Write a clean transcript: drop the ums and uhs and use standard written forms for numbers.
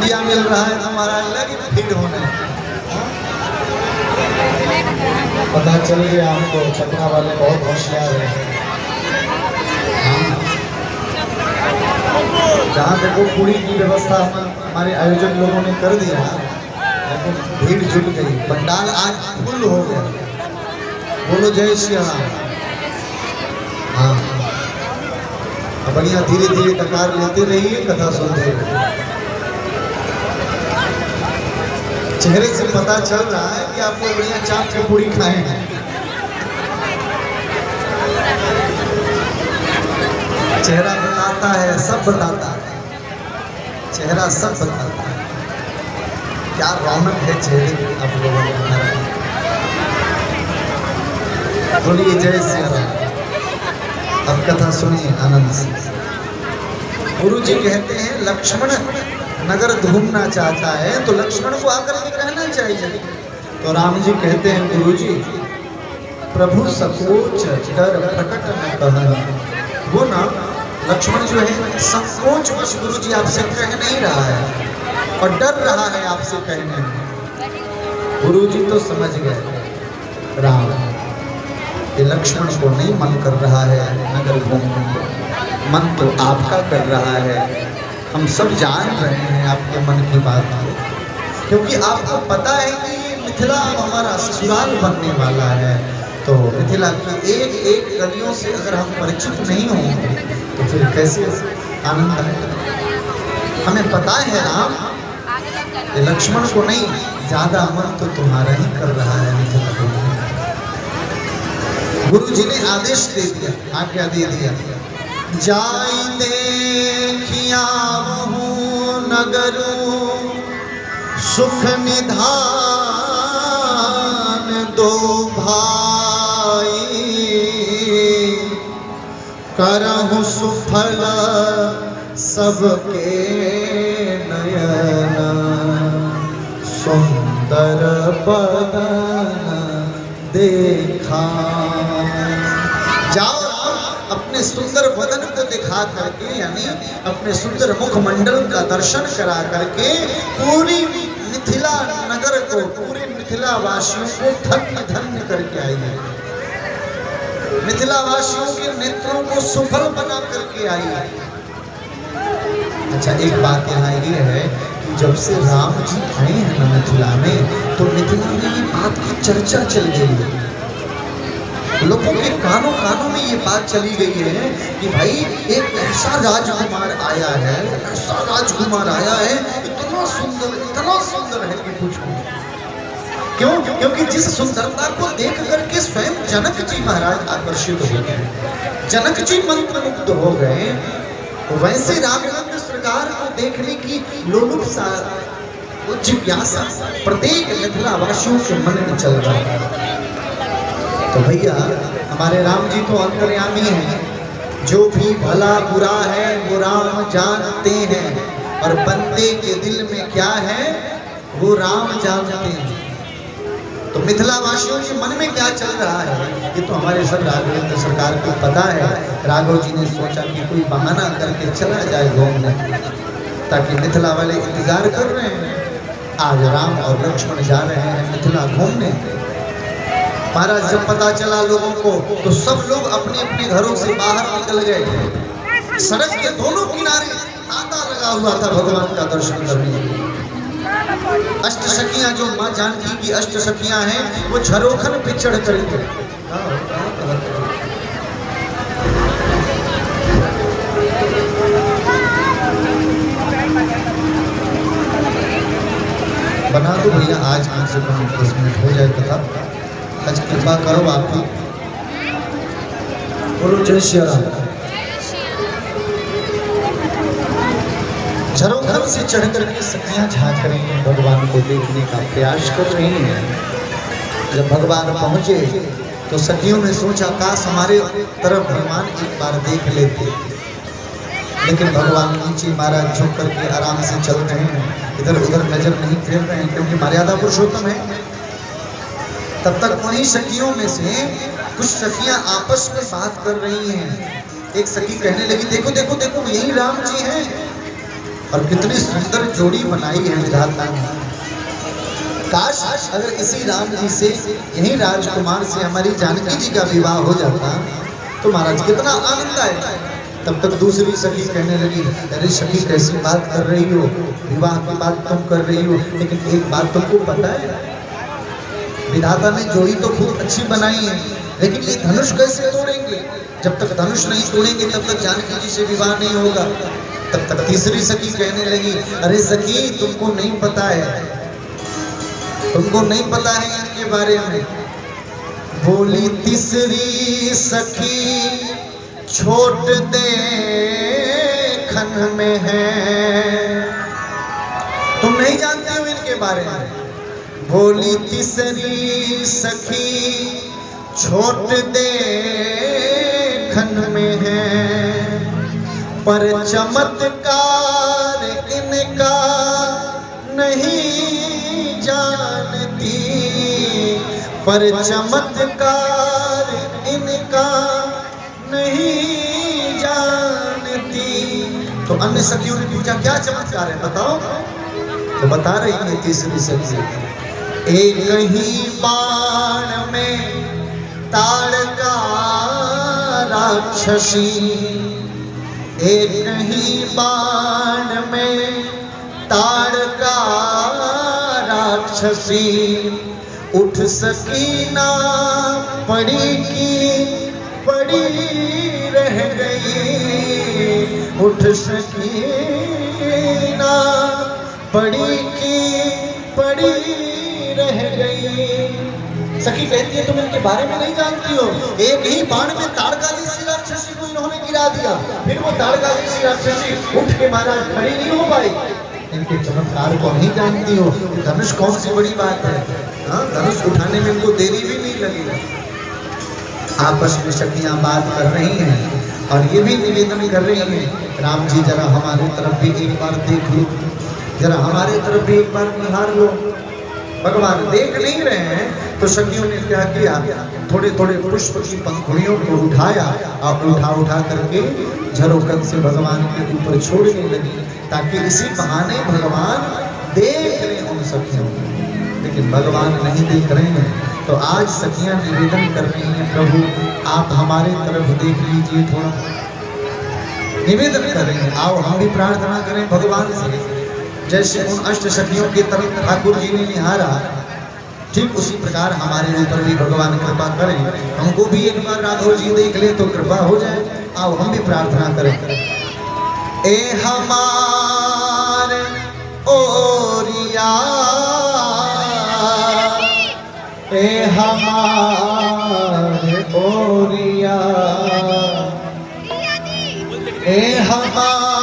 India मिल रहा है तो हमारा अलग भीड़ होने। पता चल गया हमको, छपरा वाले बहुत होशियार हैं। जहाँ देखो पूरी की व्यवस्था हमारे आयोजक लोगों ने कर दिया, लेकिन भीड़ जुट गई, पंडाल आज फुल हो गया। बोलो जय श्री राम। हाँ, अब बढ़िया धीरे धीरे कतार लेते रहिए, कथा सुनते रहिए। चेहरे से पता चल रहा है कि आपको बढ़िया चाप के पूरी खाए हैं। चेहरा बताता है, सब बताता है, चेहरा सब बताता है। क्या रौनक है चेहरे की आप लोगों ने। बोलिए जय श्री राम। अब कथा सुनिए आनंद से। गुरु जी कहते हैं लक्ष्मण नगर घूमना चाहता है तो लक्ष्मण को आकर के कहना चाहिए। तो राम जी कहते हैं गुरु जी प्रभु सकोच डर प्रकट न कह। वो ना लक्ष्मण जो है संकोच बस गुरु जी आपसे कह नहीं रहा है और डर रहा है आपसे कहने में। गुरु जी तो समझ गए राम ये लक्ष्मण को नहीं मन कर रहा है नगर घूमने को, मन तो आपका कर रहा है। हम सब जान रहे हैं आपके मन की बात को, क्योंकि आपको पता है कि ये मिथिला हमारा ससुराल बनने वाला है। तो मिथिला की एक एक गलियों से अगर हम परिचित नहीं होंगे तो फिर कैसे आनंद आएगा। हमें पता है राम ये लक्ष्मण को नहीं, ज्यादा मन तो तुम्हारा ही कर रहा है मिथिला को। गुरु जी ने आदेश दे दिया, आज्ञा दे दिया, जाई देखिया नगर सुख निधान दो भाई, करहु सुफल सबके नयन, सुंदर बदन देखा। जाओ अपने सुंदर बदन को दिखा करके, यानी अपने सुंदर मुखमंडल का दर्शन करा करके पूरी मिथिला नगर को, पूरे मिथिला वासियों को धन्य धन्य करके आइए। मिथिला वासियों के नेत्रों को सुफल बना करके आइए। अच्छा एक बात यहाँ ये है कि जब से राम जी आए हैं ना मिथिला में, तो मिथिला में ये बात की चर्चा चल गई है। लोगों के कानों कानों में ये बात चली गई है कि भाई एक ऐसा राजकुमार आया है, ऐसा राजकुमार आया है, इतना सुंदर है कि पूछो। क्यों? क्योंकि जिस सुंदरता को देख करके स्वयं जनक जी महाराज आकर्षित हो गए, जनक जी मंत्रमुग्ध हो गए। तो वैसे राघवेंद्र सरकार को देखने की लोलुपता, जिज्ञासा प्रत्येक मिथिला वासियों के मन में चल रहा है। तो भैया हमारे राम जी तो अंतर्यामी हैं, जो भी भला बुरा है वो राम जानते हैं, और बंदे के दिल में क्या है वो राम जानते हैं। तो मिथिला वासियों के मन में क्या चल रहा है ये तो हमारे सब राघवेंद्र सरकार को पता है। राघव जी ने सोचा कि कोई बहाना करके चला जाए घूमने, ताकि मिथिला वाले इंतजार कर रहे हैं, आज राम और लक्ष्मण जा रहे हैं मिथिला घूमने। महाराज जब पता चला लोगों को तो सब लोग अपने अपने घरों से बाहर निकल गए। सड़क के दोनों किनारे तांता लगा हुआ था भगवान का दर्शन करने। अष्टसखियां जो माँ जानकी की अष्टसखियां हैं वो झरोखन पे चढ़ करके बना दो भैया, आज कम से कम 10 मिनट हो जाए कथा। आज कृपा करो आपकी। बोलो जय श्री राम। झरोखर से चढ़ करके सखियां झांक रही हैं, भगवान को देखने का प्रयास कर रही हैं। जब भगवान पहुंचे तो सखियों ने सोचा काश हमारे तरफ भगवान एक बार देख लेते, लेकिन भगवान नीचे महाराज झुक करके आराम से चल रहे हैं, इधर उधर नजर नहीं फेर रहे हैं, क्योंकि मर्यादा पुरुषोत्तम है। तब तक उन्हीं सखियों में से कुछ सखियां आपस में बात कर रही हैं। एक सखी कहने लगी देखो देखो देखो यही राम जी हैं। और कितनी सुंदर जोड़ी बनाई है विधाता ने। काश अगर इसी राम जी से, यही राजकुमार से हमारी जानकी जी का विवाह हो जाता तो महाराज कितना आनंद आए। तब तक दूसरी सखी कहने लगी, अरे सखी कैसी बात कर रही हो, विवाह की बात तुम कर रही हो, लेकिन एक बात तुमको पता है, विधाता ने जोड़ी तो खूब अच्छी बनाई है, लेकिन ये धनुष कैसे तोड़ेंगे? जब तक धनुष नहीं तोड़ेंगे तब तक जानकी जी से विवाह नहीं होगा। तब तक तीसरी सखी कहने लगी, अरे सखी तुमको नहीं पता है, तुमको नहीं पता है इनके बारे में। बोली तीसरी सखी छोट देखन में है, तुम नहीं जानती हो इनके बारे में। बोली तीसरी सखी छोट देखन में है, पर चमत्कार इनका नहीं जानती, पर चमत्कार इनका नहीं जानती। तो अन्य सखियों ने पूछा क्या चमत्कार है बताओ? तो बता रही है तीसरी सखी, एक ही बाण में ताड़का राक्षसी, एक ही बाण में ताड़का राक्षसी, उठ सकी ना पड़ी की पड़ी रह गई, उठ सकी ना पड़ी की पड़ी रह गई। सखी कहती है तुम इनके बारे में नहीं जानती हो, एक ही बाण में ताड़काली सी राक्षसी को इन्होंने गिरा दिया, फिर वो ताड़काली सी राक्षसी उठ के महाराज खड़ी नहीं हो पाई। इनके चमत्कार को नहीं जानती हो, धनुष कौन सी बड़ी बात है, हाँ धनुष उठाने में इनको देरी भी नहीं लगी। आपस में सखियां बात कर रही हैं और ये भी निवेदन कर रही हैं, राम जी जरा हमारे तरफ भी एक बार देख लो, जरा हमारे तरफ भी एक बार निहार लो। भगवान देख नहीं रहे हैं तो सखियों ने क्या किया, थोड़े थोड़े पुष्प की पंखुड़ियों को उठाया और उठा करके झरोकन से भगवान के ऊपर छोड़ने लगी, ताकि इसी बहाने भगवान देख लें उन सखियों को। लेकिन भगवान नहीं देख रहे हैं, तो आज सखियां निवेदन कर रही हैं, प्रभु आप हमारे तरफ देख लीजिए, थोड़ा निवेदन कर रही हैं, आओ हम भी प्रार्थना करें भगवान से। जैसे उन अष्ट सखियों की तरफ ठाकुर जी ने निहारा, ठीक उसी प्रकार हमारे ऊपर भी भगवान कृपा करें, हमको भी एक बार राघव जी देख ले तो कृपा हो जाए। आओ हम भी प्रार्थना करें। ए हमारे ओरिया, ए हमारे ओरिया, ए हमारे